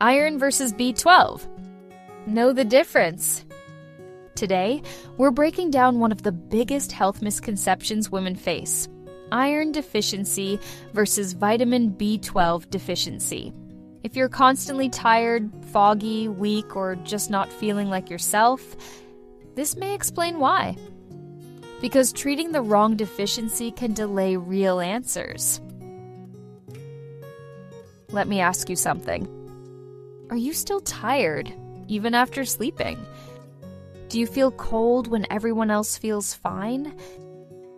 Iron versus B12. Know the difference. Today, we're breaking down one of the biggest health misconceptions women face: iron deficiency versus vitamin B12 deficiency. If you're constantly tired, foggy, weak, or just not feeling like yourself, this may explain why. Because treating the wrong deficiency can delay real answers. Let me ask you something. Are you still tired, even after sleeping? Do you feel cold when everyone else feels fine?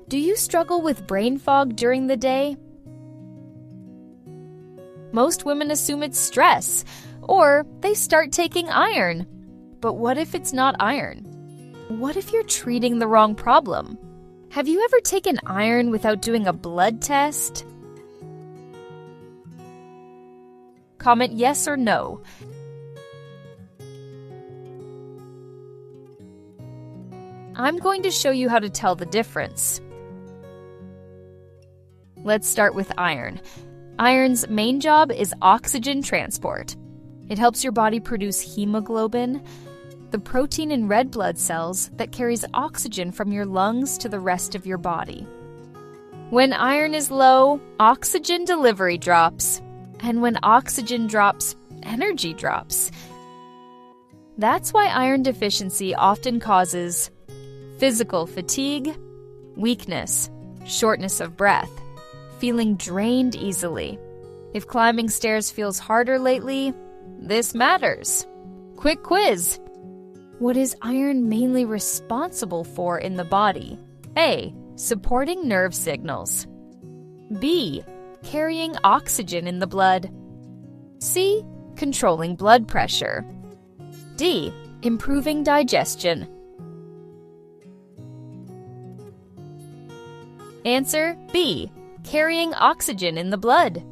Do you struggle with brain fog during the day? Most women assume it's stress, or they start taking iron. But what if it's not iron? What if you're treating the wrong problem? Have you ever taken iron without doing a blood test? Comment yes or no. I'm going to show you how to tell the difference. Let's start with iron. Iron's main job is oxygen transport. It helps your body produce hemoglobin, the protein in red blood cells that carries oxygen from your lungs to the rest of your body. When iron is low, oxygen delivery drops. And when oxygen drops, energy drops. That's why iron deficiency often causes physical fatigue, weakness, shortness of breath, feeling drained easily. If climbing stairs feels harder lately, this matters. Quick quiz. What is iron mainly responsible for in the body? A. Supporting nerve signals. B. Carrying oxygen in the blood. C. Controlling blood pressure. D. Improving digestion. Answer B. Carrying oxygen in the blood.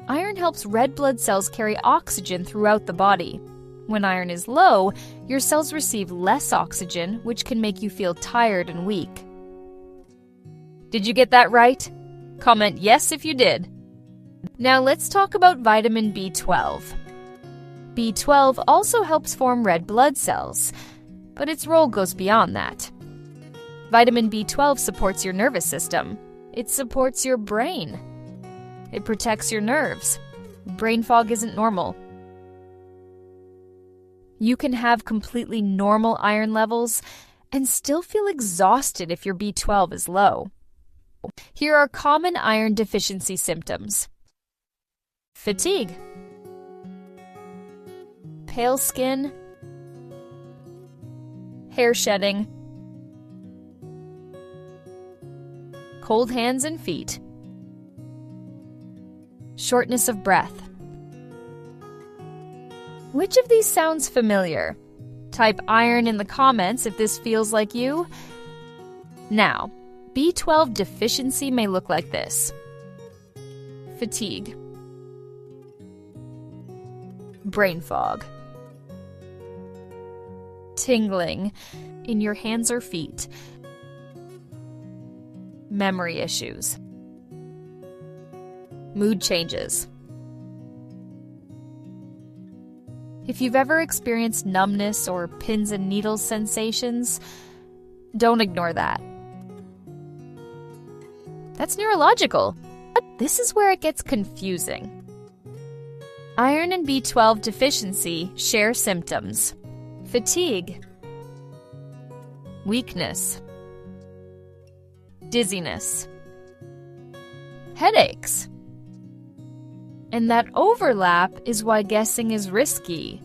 Iron helps red blood cells carry oxygen throughout the body. When iron is low, your cells receive less oxygen, which can make you feel tired and weak. Did you get that right? Comment yes if you did. Now let's talk about vitamin B12. B12 also helps form red blood cells, but its role goes beyond that. Vitamin B12 supports your nervous system. It supports your brain. It protects your nerves. Brain fog isn't normal. You can have completely normal iron levels and still feel exhausted if your B12 is low. Here are common iron deficiency symptoms. Fatigue, pale skin, hair shedding, cold hands and feet, shortness of breath. Which of these sounds familiar? Type iron in the comments if this feels like you. Now, B12 deficiency may look like this: fatigue, brain fog, tingling in your hands or feet, memory issues, mood changes. If you've ever experienced numbness or pins and needles sensations, don't ignore that. That's neurological. This is where it gets confusing. Iron and B12 deficiency share symptoms: fatigue, weakness, dizziness, headaches. And that overlap is why guessing is risky.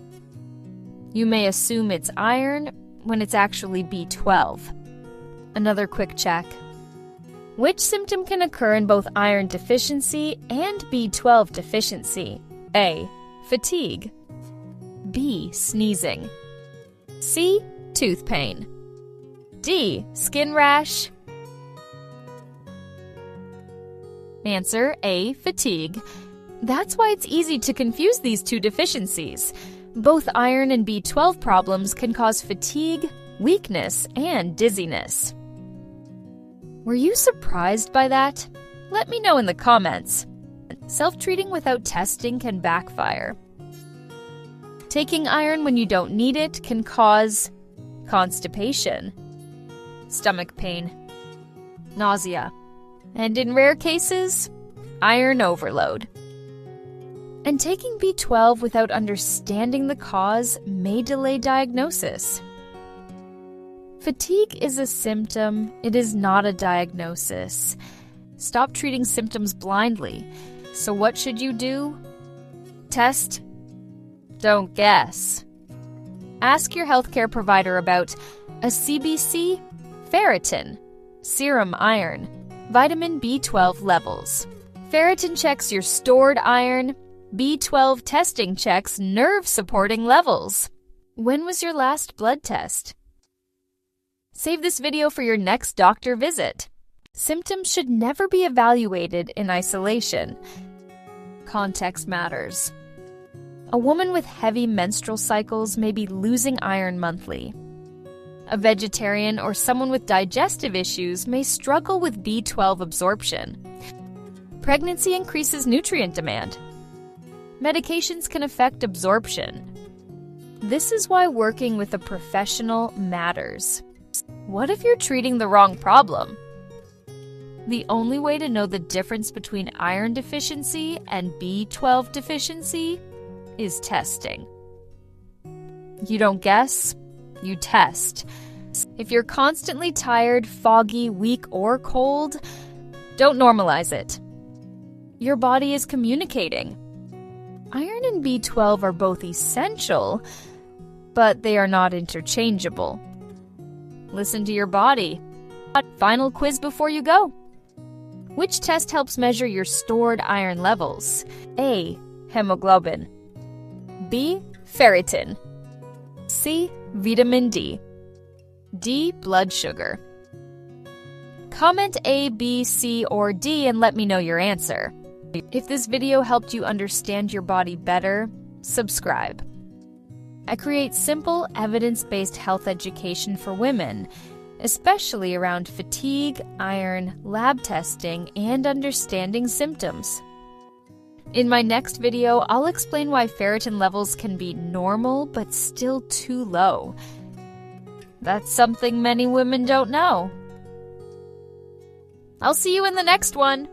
You may assume it's iron when it's actually B12. Another quick check. Which symptom can occur in both iron deficiency and B12 deficiency? A. Fatigue. B. Sneezing. C. Tooth pain. D. Skin rash. Answer A. Fatigue. That's why it's easy to confuse these two deficiencies. Both iron and B12 problems can cause fatigue, weakness, and dizziness. Were you surprised by that? Let me know in the comments. Self-treating without testing can backfire. Taking iron when you don't need it can cause constipation, stomach pain, nausea, and in rare cases, iron overload. And taking B12 without understanding the cause may delay diagnosis. Fatigue is a symptom, it is not a diagnosis. Stop treating symptoms blindly. So what should you do? Test. Don't guess. Ask your healthcare provider about a CBC, ferritin, serum iron, vitamin B12 levels. Ferritin checks your stored iron. B12 testing checks nerve-supporting levels. When was your last blood test? Save this video for your next doctor visit. Symptoms should never be evaluated in isolation. Context matters. A woman with heavy menstrual cycles may be losing iron monthly. A vegetarian or someone with digestive issues may struggle with B12 absorption. Pregnancy increases nutrient demand. Medications can affect absorption. This is why working with a professional matters. What if you're treating the wrong problem? The only way to know the difference between iron deficiency and B12 deficiency is testing. You don't guess, you test. If you're constantly tired, foggy, weak, or cold, don't normalize it. Your body is communicating. Iron and B12 are both essential, but they are not interchangeable. Listen to your body. Final quiz before you go. Which test helps measure your stored iron levels? A. Hemoglobin. B. Ferritin. C. Vitamin D. D. Blood sugar. Comment A, B, C, or D and let me know your answer. If this video helped you understand your body better, subscribe. I create simple, evidence-based health education for women, especially around fatigue, iron, lab testing, and understanding symptoms. In my next video, I'll explain why ferritin levels can be normal but still too low. That's something many women don't know. I'll see you in the next one.